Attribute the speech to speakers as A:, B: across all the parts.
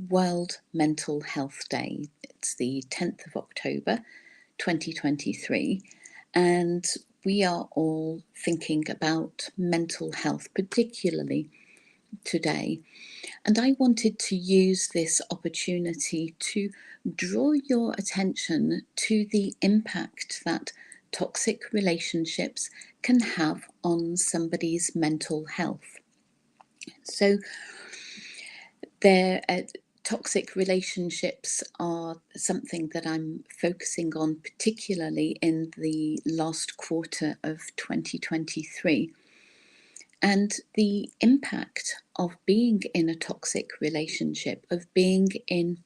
A: World Mental Health Day. It's the 10th of October 2023, and we are all thinking about mental health, particularly today. And I wanted to use this opportunity to draw your attention to the impact that toxic relationships can have on somebody's mental health. So, toxic relationships are something that I'm focusing on, particularly in the last quarter of 2023. And the impact of being in a toxic relationship, of being in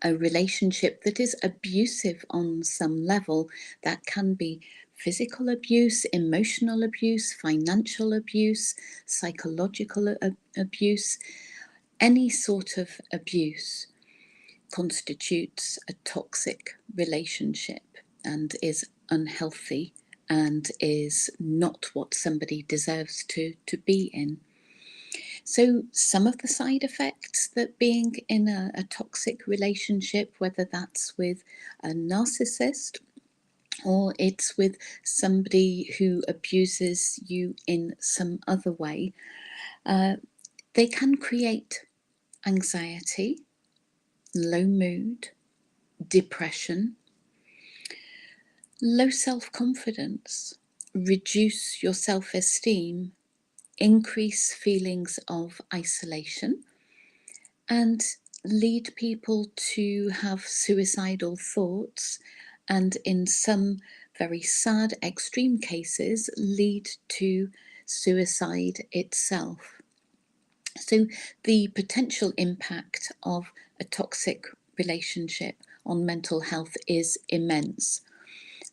A: a relationship that is abusive on some level, that can be physical abuse, emotional abuse, financial abuse, psychological abuse. Any sort of abuse constitutes a toxic relationship and is unhealthy and is not what somebody deserves to be in. So some of the side effects that being in a toxic relationship, whether that's with a narcissist or it's with somebody who abuses you in some other way, they can create anxiety, low mood, depression, low self-confidence, reduce your self-esteem, increase feelings of isolation, and lead people to have suicidal thoughts, and in some very sad extreme cases lead to suicide itself. So the potential impact of a toxic relationship on mental health is immense.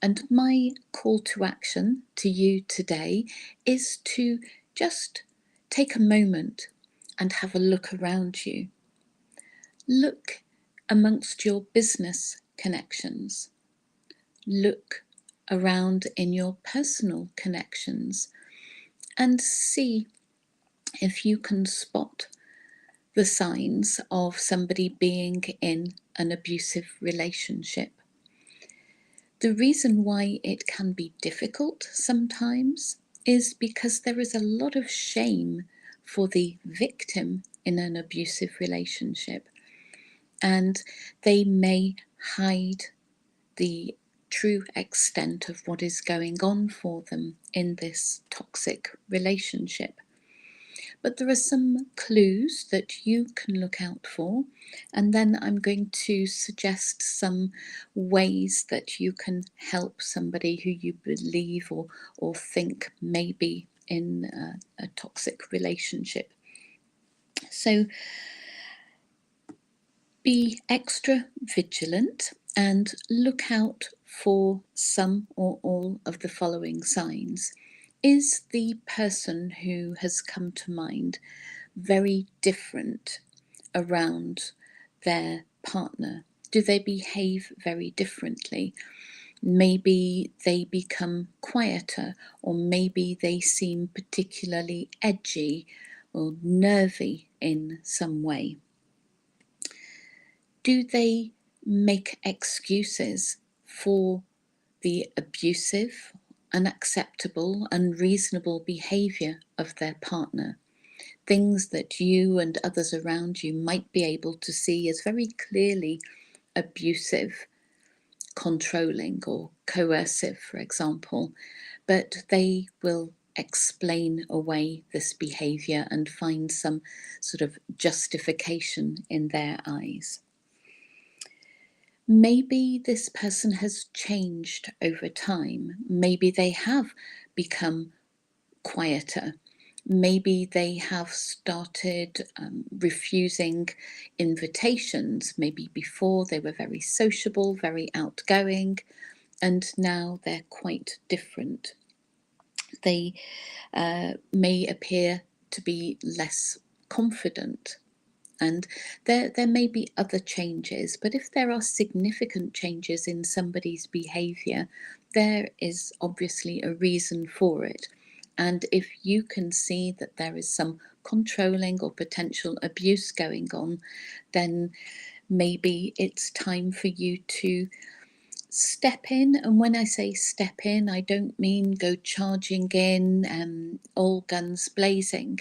A: And my call to action to you today is to just take a moment and have a look around you. Look amongst your business connections. Look around in your personal connections and see if you can spot the signs of somebody being in an abusive relationship. The reason why it can be difficult sometimes is because there is a lot of shame for the victim in an abusive relationship, and they may hide the true extent of what is going on for them in this toxic relationship. But there are some clues that you can look out for, and then I'm going to suggest some ways that you can help somebody who you believe or think may be in a toxic relationship. So be extra vigilant and look out for some or all of the following signs. Is the person who has come to mind very different around their partner? Do they behave very differently? Maybe they become quieter, or maybe they seem particularly edgy or nervy in some way. Do they make excuses for the abusive, unacceptable, unreasonable behaviour of their partner? Things that you and others around you might be able to see as very clearly abusive, controlling, or coercive, for example, but they will explain away this behaviour and find some sort of justification in their eyes. Maybe this person has changed over time. Maybe they have become quieter. Maybe they have started refusing invitations. Maybe before they were very sociable, very outgoing, and now they're quite different. They may appear to be less confident. And there may be other changes, but if there are significant changes in somebody's behaviour, there is obviously a reason for it. And if you can see that there is some controlling or potential abuse going on, then maybe it's time for you to step in. And when I say step in, I don't mean go charging in, all guns blazing,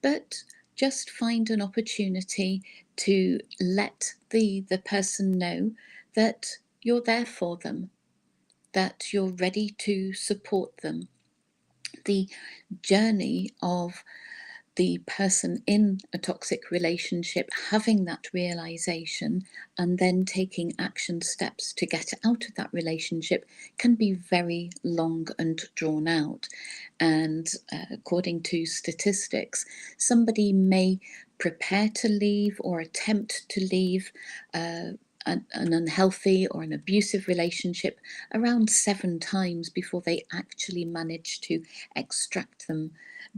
A: but just find an opportunity to let the person know that you're there for them, that you're ready to support them. The journey of the person in a toxic relationship having that realization and then taking action steps to get out of that relationship can be very long and drawn out. And according to statistics, somebody may prepare to leave or attempt to leave an unhealthy or an abusive relationship around 7 times before they actually manage to extract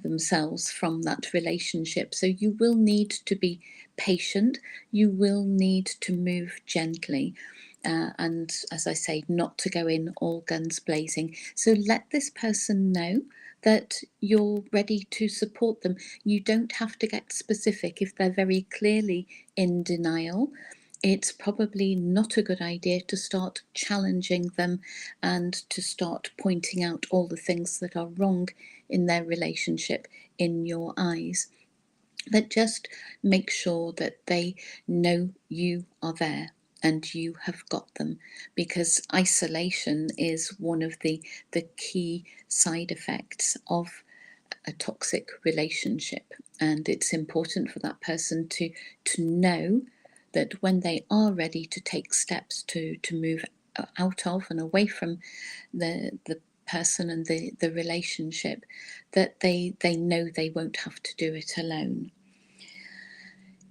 A: themselves from that relationship. So you will need to be patient, you will need to move gently. And as I say, not to go in all guns blazing. So let this person know that you're ready to support them. You don't have to get specific if they're very clearly in denial. It's probably not a good idea to start challenging them and to start pointing out all the things that are wrong in their relationship in your eyes. But just make sure that they know you are there and you have got them, because isolation is one of the key side effects of a toxic relationship. And it's important for that person to know that when they are ready to take steps to move out of and away from the person and the relationship, that they know they won't have to do it alone.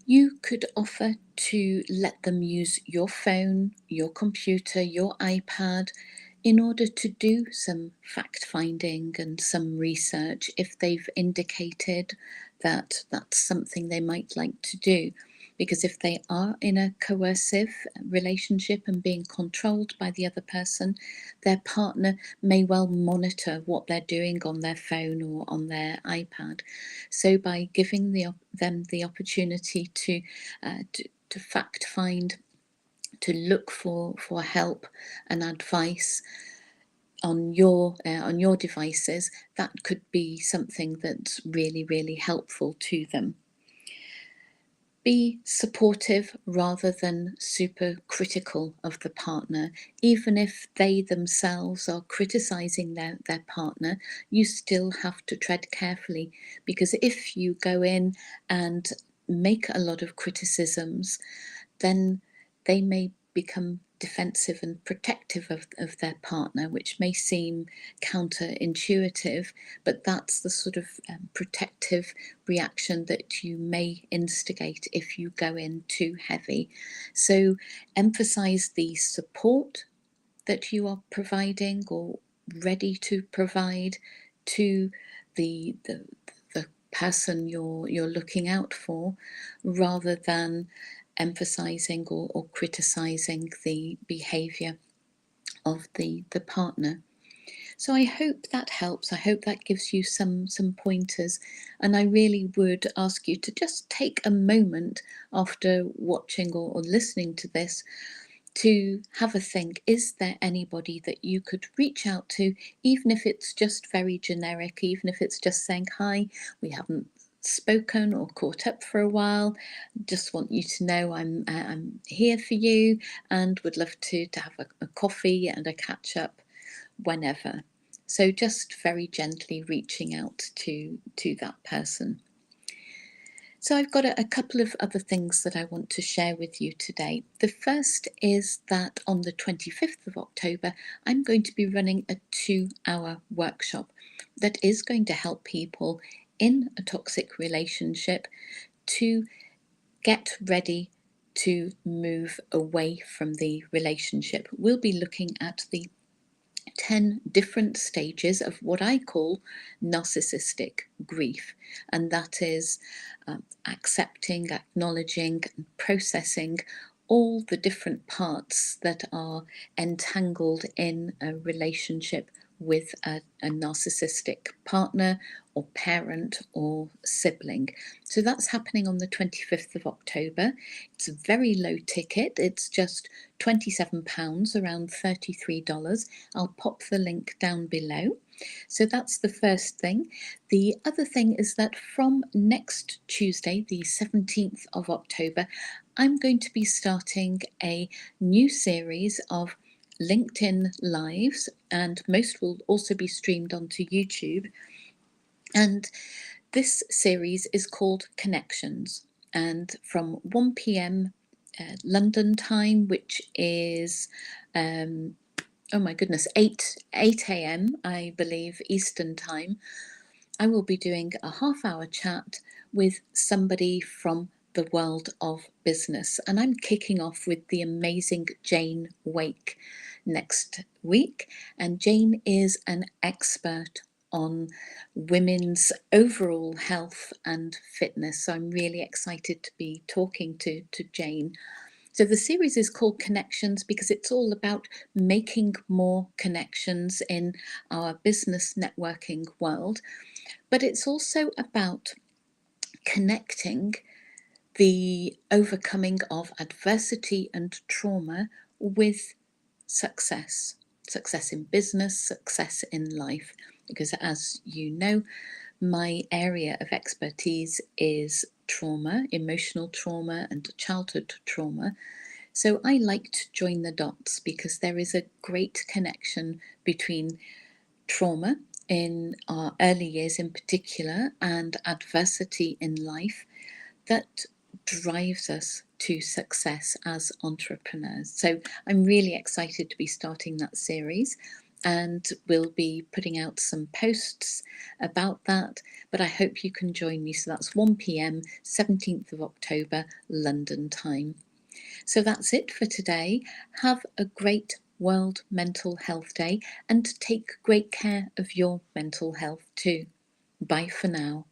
A: You could offer to let them use your phone, your computer, your iPad in order to do some fact finding and some research if they've indicated that that's something they might like to do. Because if they are in a coercive relationship and being controlled by the other person, their partner may well monitor what they're doing on their phone or on their iPad. So by giving them the opportunity to fact find, to look for help and advice on your devices, that could be something that's really, really helpful to them. Be supportive rather than super critical of the partner. Even if they themselves are criticizing their partner, you still have to tread carefully, because if you go in and make a lot of criticisms, then they may become defensive and protective of their partner, which may seem counterintuitive, but that's the sort of protective reaction that you may instigate if you go in too heavy. So emphasize the support that you are providing or ready to provide to the person you're looking out for, rather than emphasizing or criticizing the behavior of the partner. So I hope that helps. I hope that gives you some pointers, and I really would ask you to just take a moment after watching or listening to this to have a think. Is there anybody that you could reach out to, even if it's just very generic, even if it's just saying, hi, we haven't spoken or caught up for a while, just want you to know I'm here for you and would love to have a coffee and a catch up whenever. So just very gently reaching out to that person. So I've got a couple of other things that I want to share with you today. The first is that on the 25th of October, I'm going to be running a 2-hour workshop that is going to help people in a toxic relationship to get ready to move away from the relationship. We'll be looking at the 10 different stages of what I call narcissistic grief, and that is accepting, acknowledging, and processing all the different parts that are entangled in a relationship with a narcissistic partner or parent or sibling. So that's happening on the 25th of October. It's a very low ticket. It's just £27, around $33. I'll pop the link down below. So that's the first thing. The other thing is that from next Tuesday, the 17th of October, I'm going to be starting a new series of LinkedIn Lives, and most will also be streamed onto YouTube. And this series is called Connections. And from 1 p.m. London time, which is oh my goodness, 8 a.m. I believe Eastern time, I will be doing a half-hour chat with somebody from the world of business. And I'm kicking off with the amazing Jane Wake next week. And Jane is an expert on women's overall health and fitness. So I'm really excited to be talking to Jane. So the series is called Connections because it's all about making more connections in our business networking world. But it's also about connecting the overcoming of adversity and trauma with success in business, success in life. Because as you know, my area of expertise is trauma, emotional trauma and childhood trauma. So I like to join the dots because there is a great connection between trauma in our early years in particular and adversity in life that drives us to success as entrepreneurs. So I'm really excited to be starting that series, and we'll be putting out some posts about that, but I hope you can join me. So that's 1 p.m, 17th of October, London time. So that's it for today. Have a great World Mental Health Day and take great care of your mental health too. Bye for now.